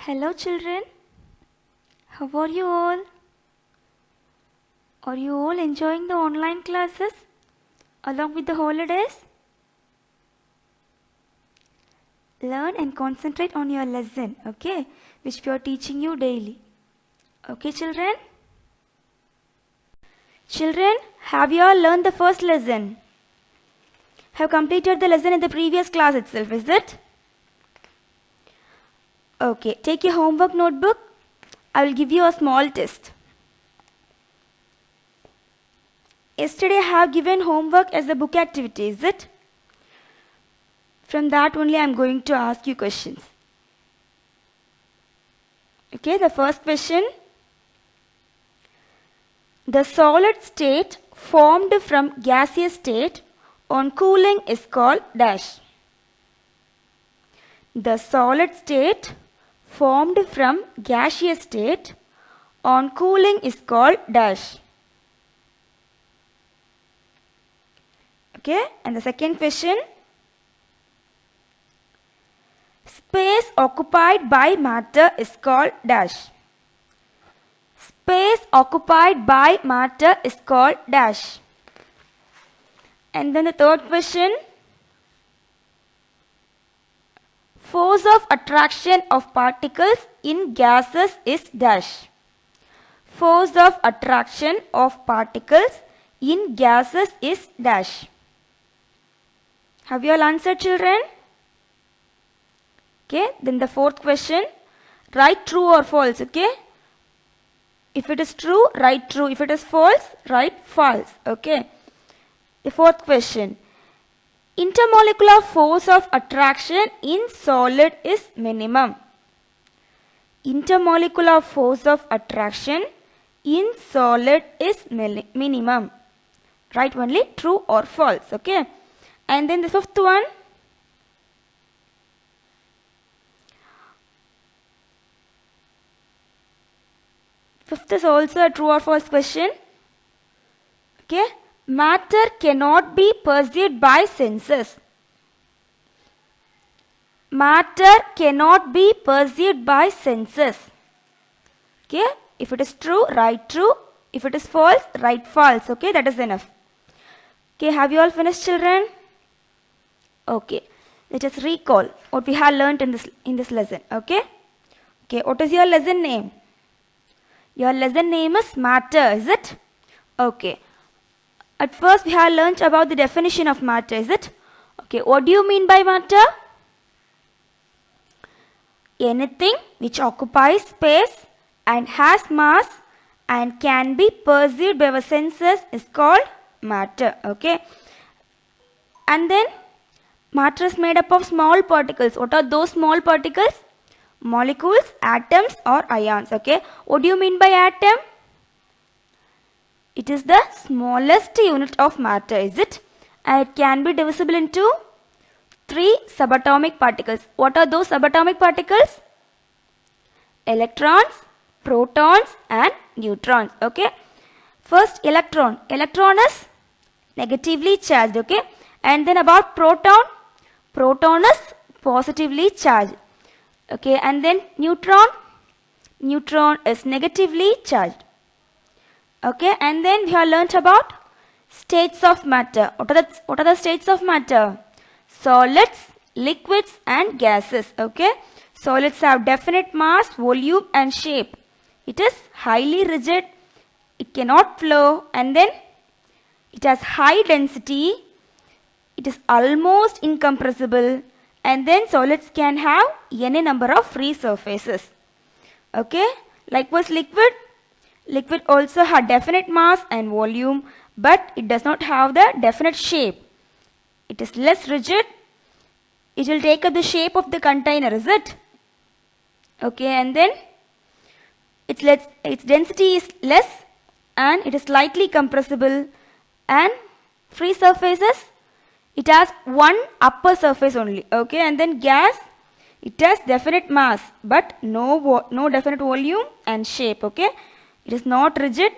Hello children, how are you all? Are you all enjoying the online classes along with the holidays? Learn and concentrate on your lesson, okay, which we are teaching you daily. Okay children? Children, have you all learned the first lesson? Have completed the lesson in the previous class itself, is it? Okay, take your homework notebook. I will give you a small test. Yesterday I have given homework as a book activity, is it? From that only I am going to ask you questions. Okay, the first question. The solid state formed from gaseous state on cooling is called dash. The solid state formed from gaseous state on cooling is called dash. Okay, and the second question. Space occupied by matter is called dash. Space occupied by matter is called dash. And then the third question. Force of attraction of particles in gases is dash. Force of attraction of particles in gases is dash. Have you all answered, children? Okay, then the fourth question. Write true or false, okay? If it is true, write true. If it is false, write false, okay? The fourth question. Intermolecular force of attraction in solid is minimum. Intermolecular force of attraction in solid is minimum. Write only true or false, okay? And then the fifth one. Fifth is also a true or false question. Okay? Matter cannot be perceived by senses. Matter cannot be perceived by senses. Okay? If it is true, write true. If it is false, write false. Okay? That is enough. Okay? Have you all finished, children? Okay. Let us recall what we have learnt in this lesson. Okay? Okay. What is your lesson name? Your lesson name is matter, is it? Okay. At first we have learnt about the definition of matter, is it? Okay, what do you mean by matter? Anything which occupies space and has mass and can be perceived by our senses is called matter, okay? And then matter is made up of small particles. What are those small particles? Molecules, atoms or ions, okay? What do you mean by atom? It is the smallest unit of matter, is it? And it can be divisible into 3 subatomic particles. What are those subatomic particles? Electrons, protons and neutrons, okay? First electron. Electron is negatively charged, okay? And then about proton. Proton is positively charged. Okay, and then neutron. Neutron is negatively charged. Okay, and then we have learnt about states of matter. What are the states of matter? Solids, liquids and gases. Okay, solids have definite mass, volume and shape. It is highly rigid. It cannot flow, and then it has high density. It is almost incompressible. And then solids can have any number of free surfaces. Okay, likewise liquid. Liquid also has definite mass and volume, but it does not have the definite shape. It is less rigid. It will take up the shape of the container, is it? Okay, and then its density is less and it is lightly compressible. And free surfaces, it has one upper surface only. Okay, and then gas, it has definite mass but no definite volume and shape. Okay, it is not rigid.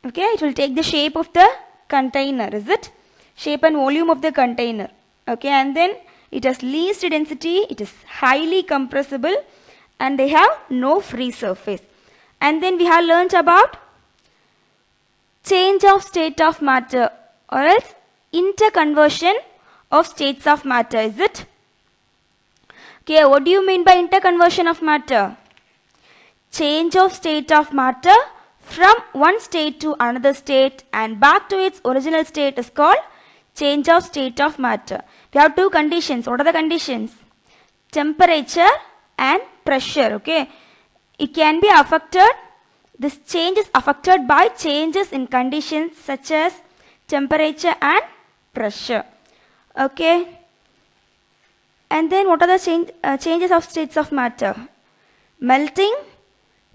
Okay, it will take the shape of the container, is it? Shape and volume of the container. Okay, and then it has least density, it is highly compressible, and they have no free surface. And then we have learnt about change of state of matter or else interconversion of states of matter, is it? Okay, what do you mean by interconversion of matter? Change of state of matter from one state to another state and back to its original state is called change of state of matter. We have two conditions. What are the conditions? Temperature and pressure. Okay, it can be affected. This change is affected by changes in conditions such as temperature and pressure. Okay, and then what are the changes of states of matter? Melting,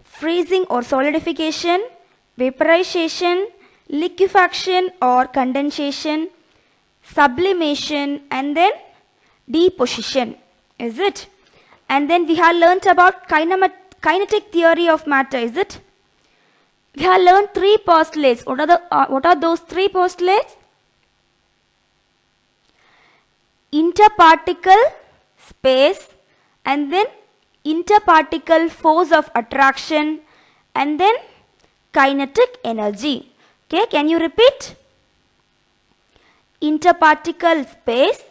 freezing or solidification, vaporization, liquefaction or condensation, sublimation, and then deposition, is it? And then we have learnt about kinetic theory of matter, is it? We have learned three postulates. What are those three postulates? Interparticle space, and then interparticle force of attraction, and then kinetic energy. Okay, can you repeat? Interparticle space,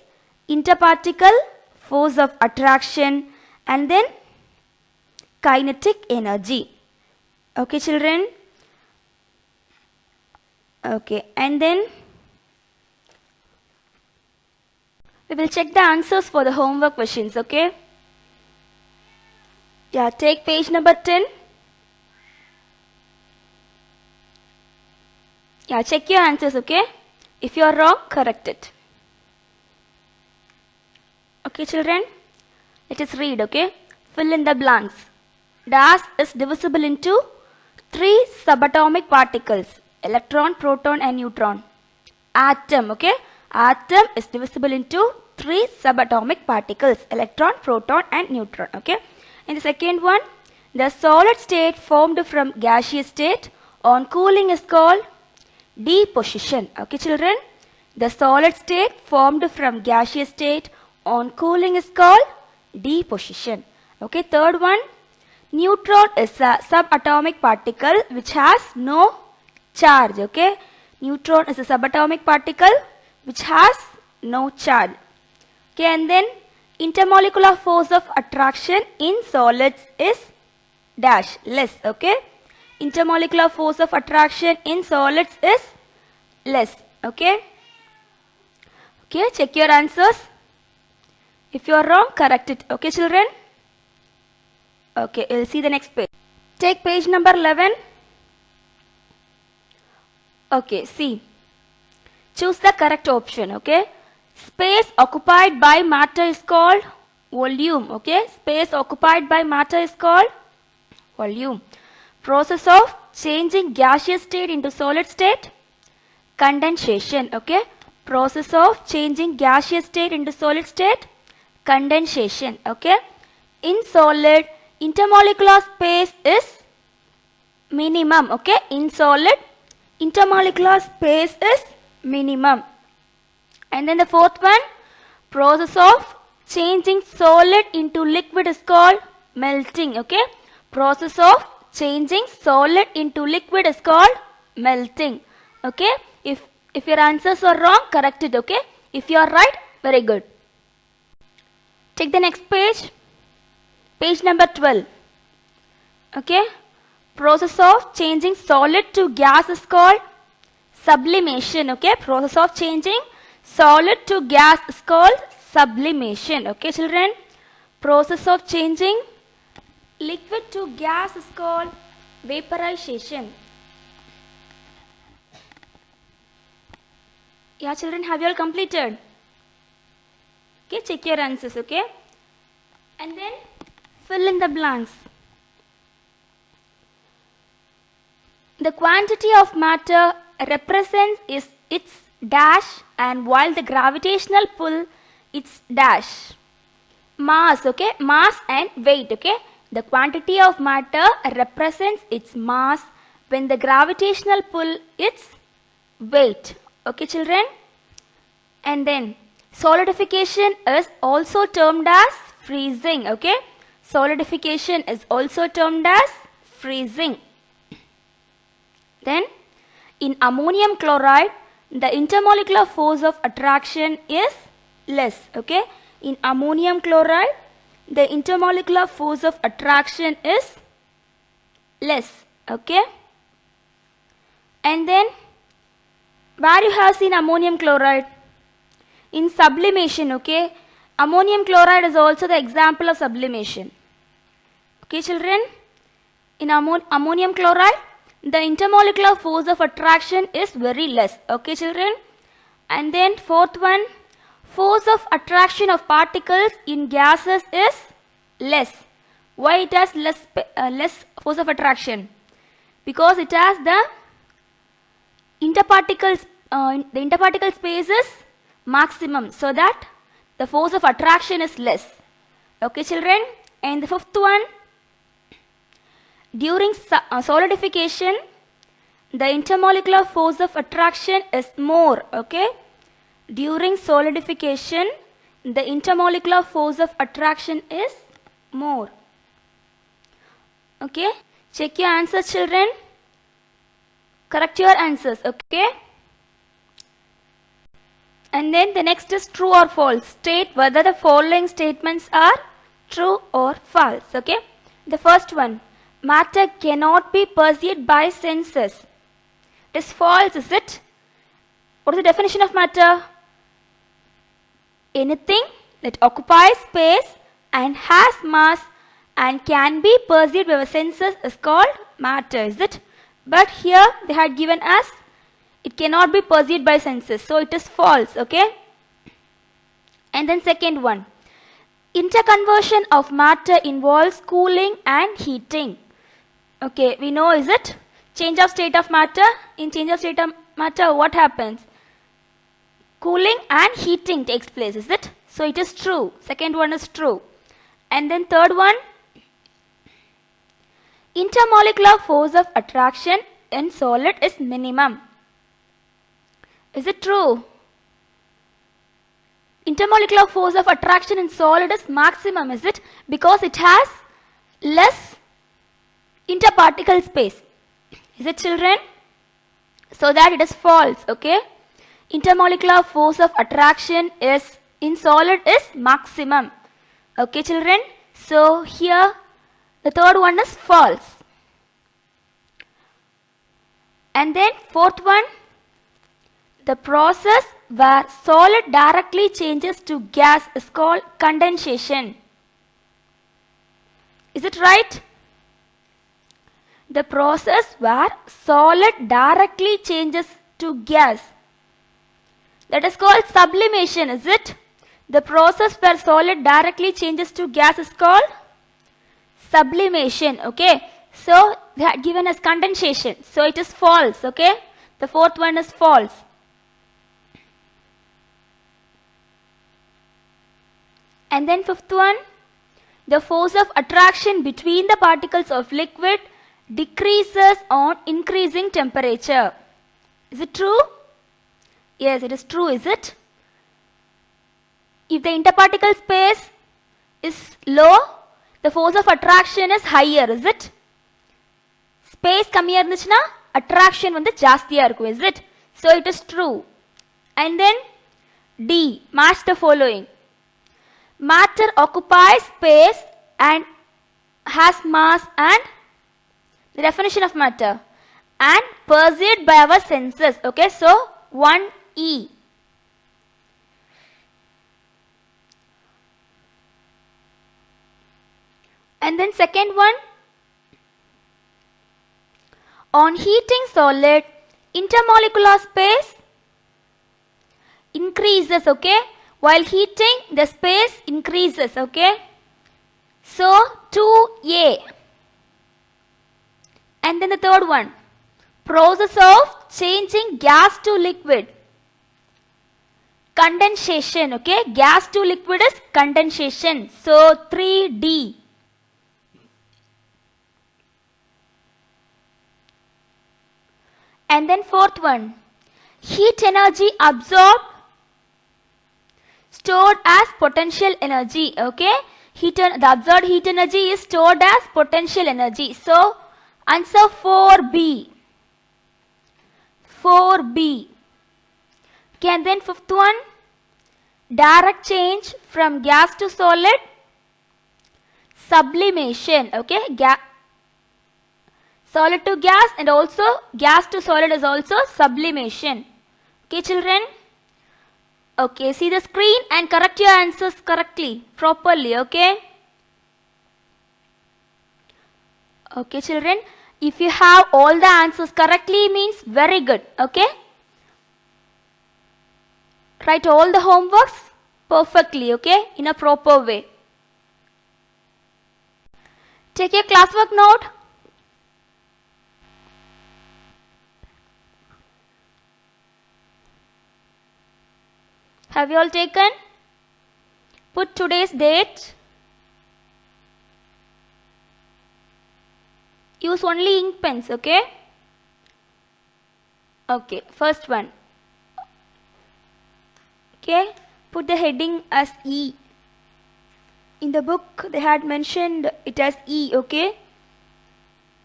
interparticle force of attraction, and then kinetic energy. Okay, children? Okay, and then we will check the answers for the homework questions, okay? Yeah, take page number 10. Yeah, check your answers, okay? If you are wrong, correct it. Okay, children? Let us read, okay? Fill in the blanks. Gas is divisible into three subatomic particles: electron, proton, and neutron. Atom, okay? Atom is divisible into three subatomic particles: electron, proton, and neutron, okay? In the second one, the solid state formed from gaseous state on cooling is called deposition. Okay, children? The solid state formed from gaseous state on cooling is called deposition. Okay, third one, neutron is a subatomic particle which has no charge. Okay, neutron is a subatomic particle which has no charge. Okay, and then intermolecular force of attraction in solids is dash, less. Okay, intermolecular force of attraction in solids is less. Okay, okay, check your answers. If you are wrong, correct it. Okay, children? Okay, we'll see the next page. Take page number 11. Okay, see. Choose the correct option, okay? Space occupied by matter is called volume, okay? Space occupied by matter is called volume. Process of changing gaseous state into solid state, condensation, okay? Process of changing gaseous state into solid state, condensation, okay? In solid, intermolecular space is minimum, okay? In solid, intermolecular space is minimum. And then the fourth one, process of changing solid into liquid is called melting, okay? Process of changing solid into liquid is called melting, okay? If your answers are wrong, correct it, okay? If you are right, very good. Take the next page, page number 12, okay? Process of changing solid to gas is called sublimation, okay? Process of changing solid to gas is called sublimation, okay, children? Process of changing liquid to gas is called vaporization. Yeah, children, have you all completed? Okay, check your answers, okay? And then fill in the blanks. The quantity of matter represents its dash, and while the gravitational pull its dash. Mass, okay? Mass and weight, okay? The quantity of matter represents its mass when the gravitational pull its weight. Okay, children? And then solidification is also termed as freezing, okay? solidification is also termed as freezing. Then in ammonium chloride, the intermolecular force of attraction is less. Okay, in ammonium chloride, the intermolecular force of attraction is less. Okay, and then where you have seen ammonium chloride? In sublimation. Okay, ammonium chloride is also the example of sublimation. Okay, children, in ammonium chloride, the intermolecular force of attraction is very less. Okay, children, and then fourth one, force of attraction of particles in gases is less. Why it has less force of attraction? Because it has the interparticle space is maximum, so that the force of attraction is less. Okay, children, and the fifth one, during solidification, the intermolecular force of attraction is more. Okay, during solidification, the intermolecular force of attraction is more. Okay, check your answers, children. Correct your answers. Okay, and then the next is true or false. State whether the following statements are true or false. Okay, the first one, matter cannot be perceived by senses. It is false, is it? What is the definition of matter? Anything that occupies space and has mass and can be perceived by our senses is called matter, is it? But here they had given us it cannot be perceived by senses, so it is false. Okay, and then second one, interconversion of matter involves cooling and heating. Okay, we know, is it? Change of state of matter. In change of state of matter, what happens? Cooling and heating takes place, is it? So it is true. Second one is true. And then third one, intermolecular force of attraction in solid is minimum. Is it true? Intermolecular force of attraction in solid is maximum, is it? Because it has less interparticle space. Is it, children? So that it is false. Okay, intermolecular force of attraction is in solid is maximum. Okay, children, so here the third one is false. And then fourth one, the process where solid directly changes to gas is called condensation. Is it right? The process where solid directly changes to gas, that is called sublimation, is it? The process where solid directly changes to gas is called sublimation. Okay, so they are given as condensation, so it is false. Okay, the fourth one is false. And then fifth one, the force of attraction between the particles of liquid decreases on increasing temperature. Is it true? Yes, it is true, is it? If the interparticle space is low, the force of attraction is higher, is it? Space kammiya irunduchna attraction vandu jaasthiya irukum, is it? So it is true. And then D, match the following. Matter occupies space and has mass and the definition of matter and perceived by our senses. Okay, so 1E. And then second one, on heating solid, intermolecular space increases. Okay, while heating the space increases. Okay, so 2A. And then the third one, process of changing gas to liquid, condensation. Okay, gas to liquid is condensation, so 3D. And then fourth one, heat energy absorbed stored as potential energy. Okay, the observed heat energy is stored as potential energy. So, answer 4B. 4B. Okay, and then fifth one, direct change from gas to solid, sublimation. Okay, solid to gas and also gas to solid is also sublimation. Okay, children. Okay, see the screen and correct your answers correctly, properly. Okay. Okay, children. If you have all the answers correctly, means very good. Okay. Write all the homeworks perfectly. Okay, in a proper way. Take your classwork note. Have you all taken? Put today's date. Use only ink pens, okay? Okay, first one. Okay, put the heading as E. In the book, they had mentioned it as E, okay?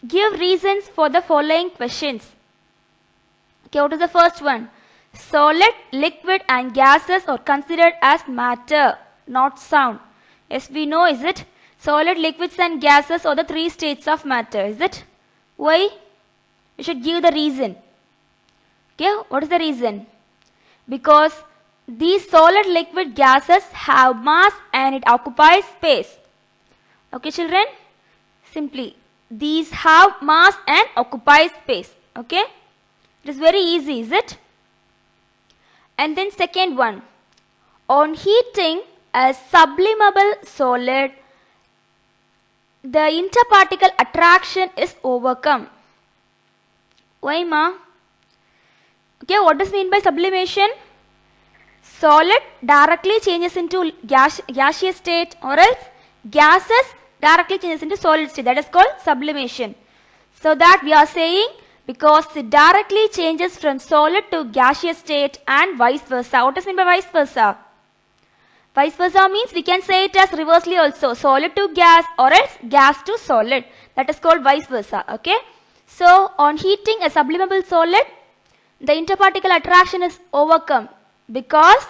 Give reasons for the following questions. Okay, what is the first one? Solid, liquid and gases are considered as matter, not sound. Yes, we know, is it? Solid, liquids and gases are the three states of matter, is it? Why? You should give the reason. Okay, what is the reason? Because these solid, liquid gases have mass and it occupies space. Okay, children? Simply, these have mass and occupy space. Okay? It is very easy, is it? And then second one, on heating a sublimable solid, the interparticle attraction is overcome. Why, ma? Okay, what does mean by sublimation? Solid directly changes into gaseous state, or else gases directly changes into solid state. That is called sublimation. So that we are saying, because it directly changes from solid to gaseous state and vice versa. What does mean by vice versa? Vice versa means we can say it as reversely also. Solid to gas or else gas to solid. That is called vice versa. Okay. So, on heating a sublimable solid, the interparticle attraction is overcome because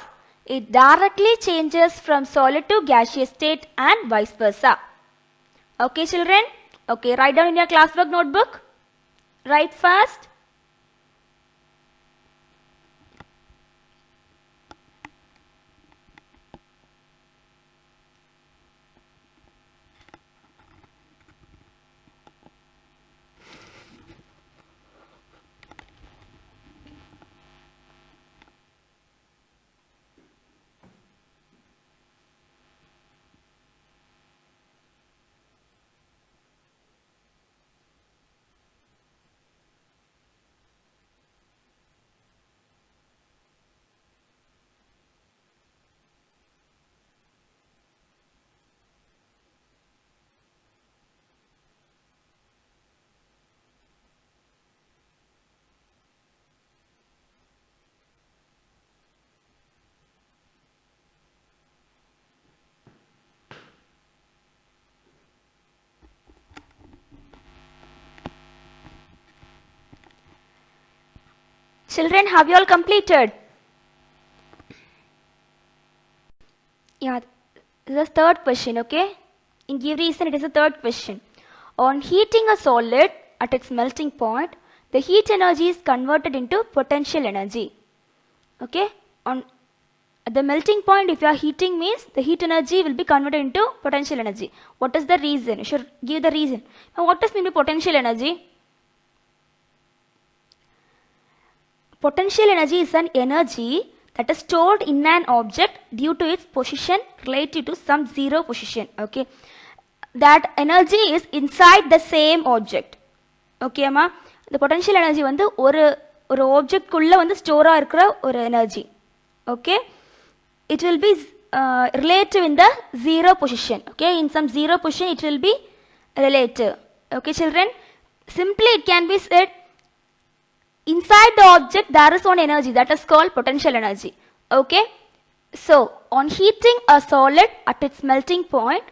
it directly changes from solid to gaseous state and vice versa. Okay, children? Okay, write down in your classwork notebook. Write fast. Children, have you all completed? Yeah, this is the third question, okay? In give reason, it is the third question. On heating a solid at its melting point, the heat energy is converted into potential energy. Okay? At the melting point, if you are heating means the heat energy will be converted into potential energy. What is the reason? You should give the reason. Now, what does mean by potential energy? Potential energy is an energy that is stored in an object due to its position relative to some zero position. Okay, that energy is inside the same object. Okay, amma, the potential energy வந்து ஒரு object குள்ள வந்து ஸ்டோரா இருக்கிற ஒரு energy. Okay, it will be relative in the zero position. Okay, in some zero position it will be relative. Okay, children, simply it can be said, inside the object there is one energy that is called potential energy. Okay, so on heating a solid at its melting point,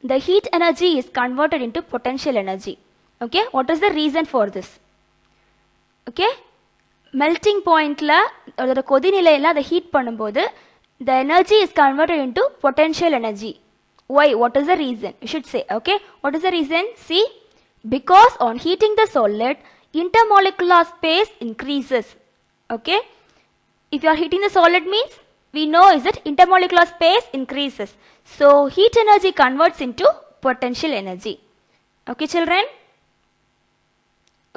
the heat energy is converted into potential energy. Okay, what is the reason for this? Okay, melting point la or கொதிநிலையில the heat பண்ணும்போது the energy is converted into potential energy. Why? What is the reason? You should say. Okay, what is the reason? See, because on heating the solid, intermolecular space increases. Okay, if you are heating the solid means we know is that intermolecular space increases, so heat energy converts into potential energy. Okay children.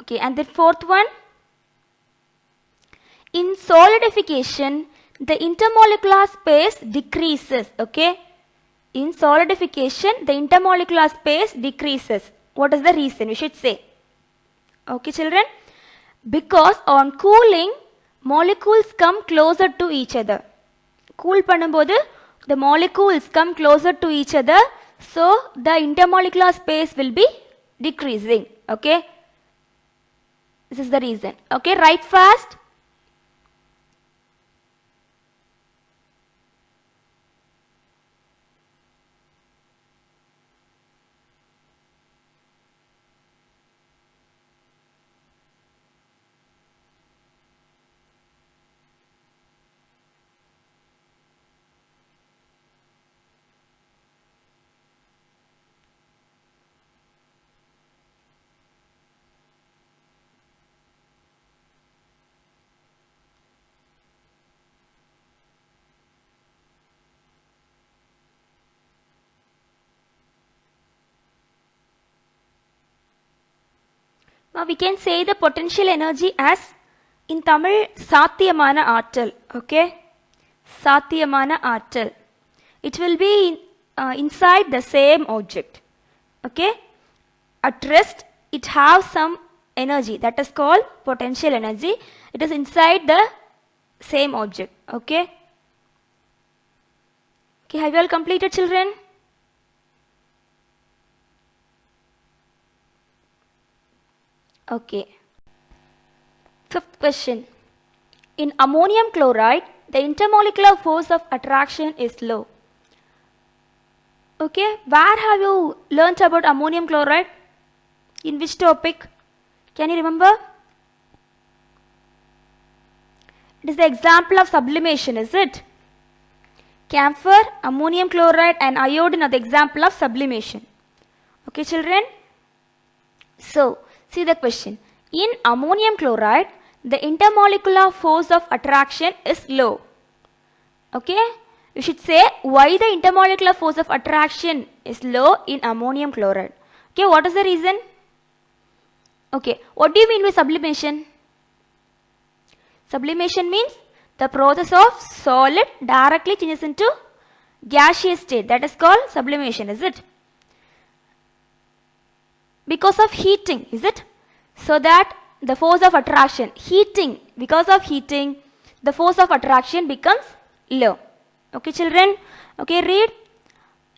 Okay, and the fourth one, in solidification the intermolecular space decreases. Okay, in solidification the intermolecular space decreases. What is the reason? We should say. Okay children, because on cooling molecules come closer to each other. Cool பண்ணும்போது the molecules come closer to each other, so the intermolecular space will be decreasing. Okay, this is the reason. Okay, write fast. Now we can say the potential energy as in Tamil சாத்தியமான ஆற்றல். Okay, சாத்தியமான ஆற்றல். It will be inside the same object. Okay, at rest it has some energy that is called potential energy. It is inside the same object. Okay, okay, have you all completed children? Okay, fifth question, in ammonium chloride the intermolecular force of attraction is low. Okay, where have you learnt about ammonium chloride? In which topic? Can you remember? It is the example of sublimation, is it? Camphor, ammonium chloride and iodine are the example of sublimation. Okay children, so see the question. In ammonium chloride the intermolecular force of attraction is low. Okay, you should say why the intermolecular force of attraction is low in ammonium chloride. Okay, what is the reason? Okay, what do you mean by sublimation? Sublimation means the process of solid directly changes into gaseous state. That is called sublimation, is it? Because of heating, is it? So that the force of attraction, heating, because of heating the force of attraction becomes low. Okay children, okay, read.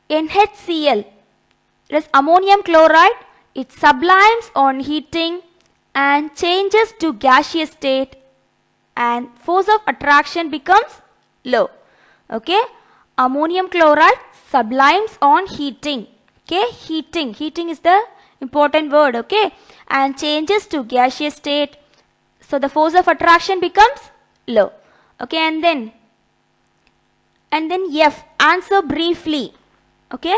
NHCl, it is ammonium chloride, it sublimes on heating and changes to gaseous state and force of attraction becomes low. Okay, ammonium chloride sublimes on heating. Okay, heating is the important word. Okay, and changes to gaseous state, so the force of attraction becomes low. Okay, and then F, answer briefly. Okay,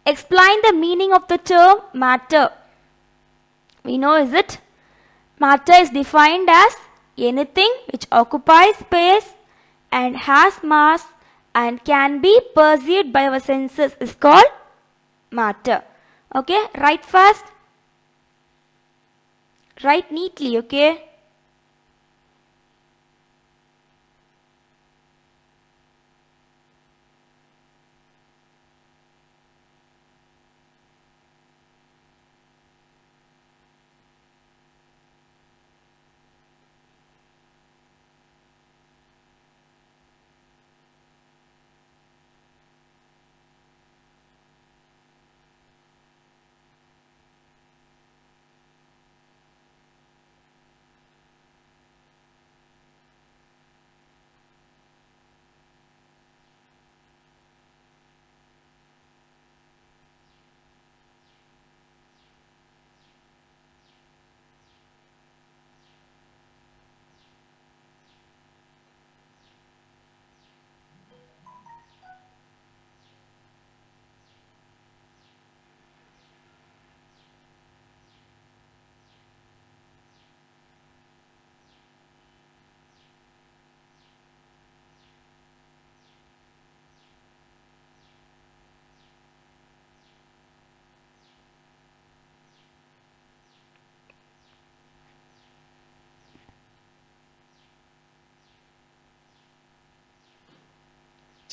explain the meaning of the term matter. We know, is it? Matter is defined as anything which occupies space and has mass and can be perceived by our senses is called matter. Okay, write fast, write neatly. Okay,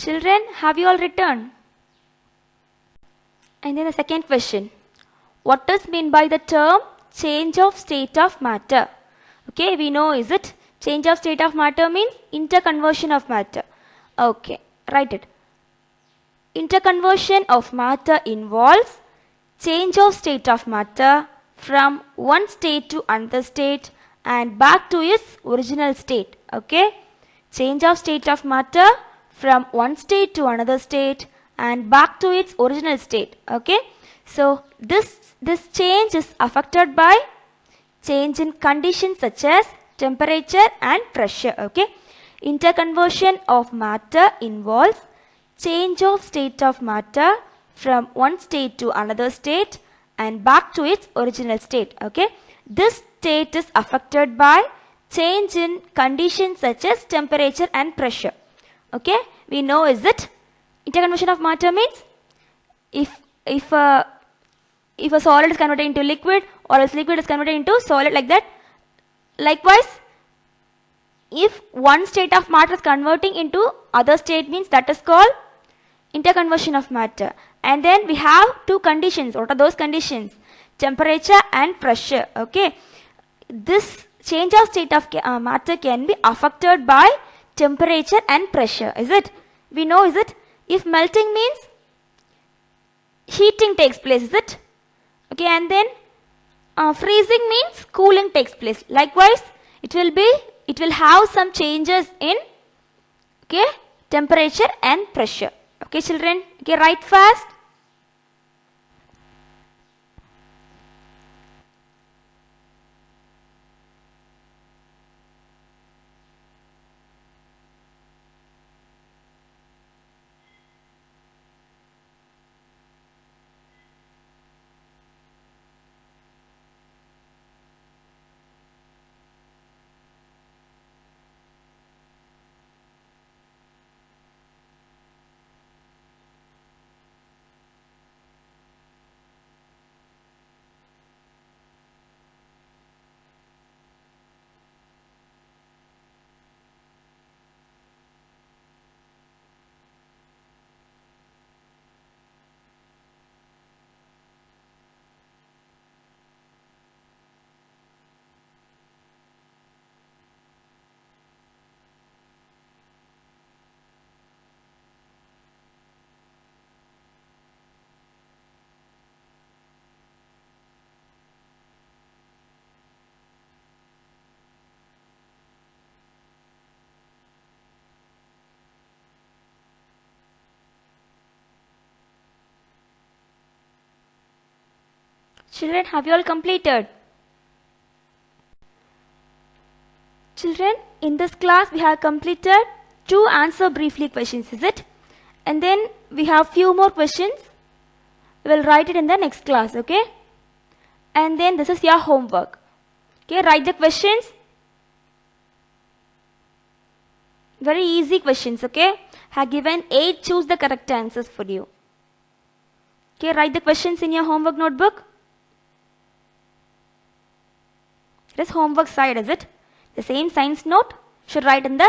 Children, have you all written? And then the second question. What does mean by the term change of state of matter? Okay, we know, is it? Change of state of matter means interconversion of matter. Okay, write it. Interconversion of matter involves change of state of matter from one state to another state and back to its original state. Okay, change of state of matter from one state to another state and back to its original state. Okay, so this change is affected by change in conditions such as temperature and pressure. Okay, interconversion of matter involves change of state of matter from one state to another state and back to its original state. Okay, this state is affected by change in conditions such as temperature and pressure. Okay, we know, is it? Interconversion of matter means if a solid is converted into liquid, or else liquid is converted into solid, like that. Likewise, if one state of matter is converting into other state, means that is called interconversion of matter. And then we have two conditions. What are those conditions? Temperature and pressure. Okay, this change of state of matter can be affected by temperature and pressure, is it? We know, is it? If melting means heating takes place, is it? Okay, and then freezing means cooling takes place. Likewise, it will have some changes in, okay, temperature and pressure. Okay, children. Okay, write fast. Children, have you all completed? Children, in this class we have completed 2 answer briefly questions, is it? And then we have few more questions. We will write it in the next class, okay? And then this is your homework. Okay, write the questions. Very easy questions, okay? I have given 8, choose the correct answers for you. Okay, write the questions in your homework notebook. It is homework side, is it? The same science note should write in the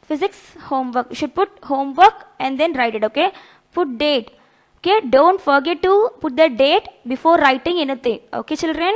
physics homework. You should put homework and then write it, okay? Put date. Okay, don't forget to put the date before writing anything. Okay, children?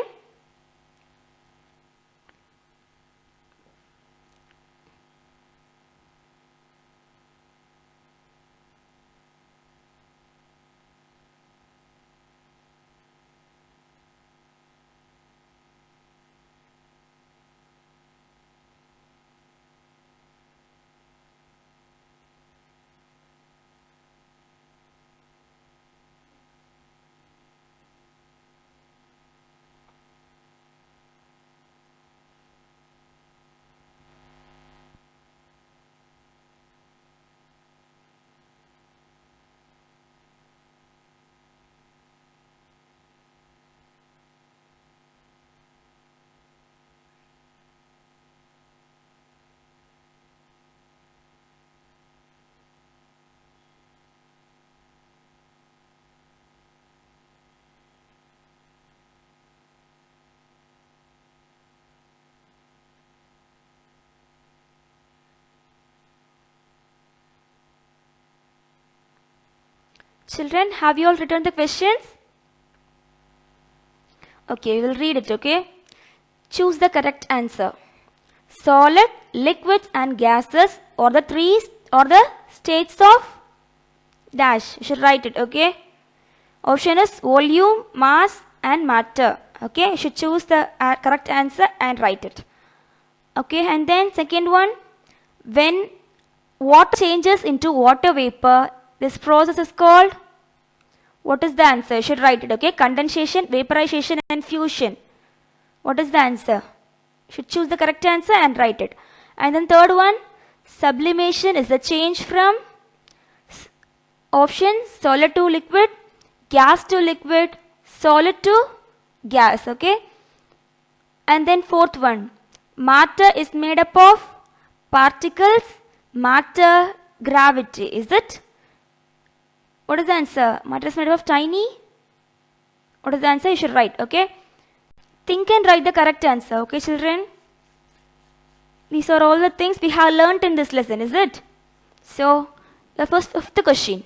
Children, have you all written the questions? Okay, we will read it, okay? Choose the correct answer. Solid, liquids and gases or the states of dash. You should write it, okay? Option is volume, mass and matter. Okay, you should choose the correct answer and write it. Okay, and then second one, when water changes into water vapor, this process is called, what is the answer? You should write it, okay? Condensation, vaporization and fusion. What is the answer? You should choose the correct answer and write it. And then third one, sublimation is the change from option solid to liquid, gas to liquid, solid to gas, okay? And then fourth one, matter is made up of particles, matter, gravity, is it? What is the answer? Matter is made up of tiny. What is the answer? You should write, okay? Think and write the correct answer, okay children? These are all the things we have learnt in this lesson, is it? So, the fifth question.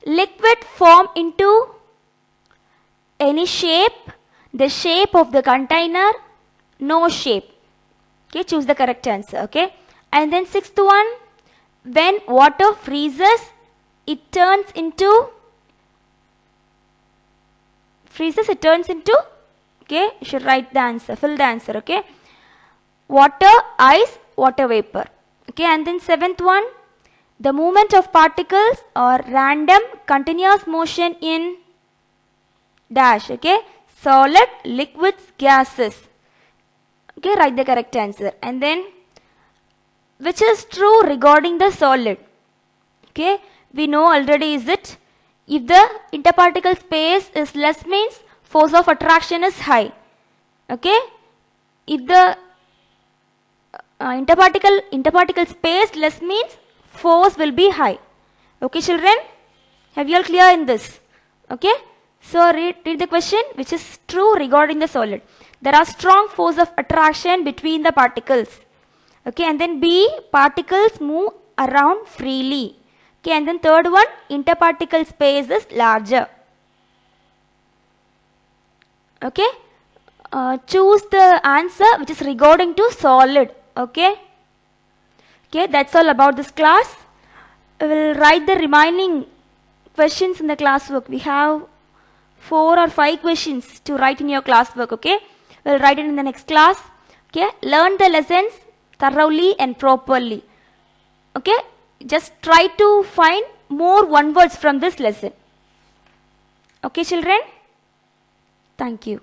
Liquid form into any shape, the shape of the container, no shape. Okay, choose the correct answer, okay? And then sixth one, when water freezes, it turns into, okay, you should write the answer, fill the answer, okay? Water, ice, water vapor. Okay, and then seventh one, the movement of particles or random continuous motion in dash, okay? Solid, liquids, gases. Okay, write the correct answer. And then, which is true regarding the solid? Okay, we know already, is it? If the interparticle space is less means force of attraction is high. Okay, if the interparticle space less means force will be high. Okay children, have you all clear in this? Okay, so read the question, which is true regarding the solid. There are strong force of attraction between the particles. Okay, and then B, particles move around freely. Okay, and then third one, interparticle space is larger. Okay, choose the answer which is regarding to solid. Okay, that's all about this class. We will write the remaining questions in the classwork. We have 4 or 5 questions to write in your classwork. Okay, we'll write it in the next class. Okay, learn the lessons thoroughly and properly. Okay, just try to find more one words from this lesson. Okay children, thank you.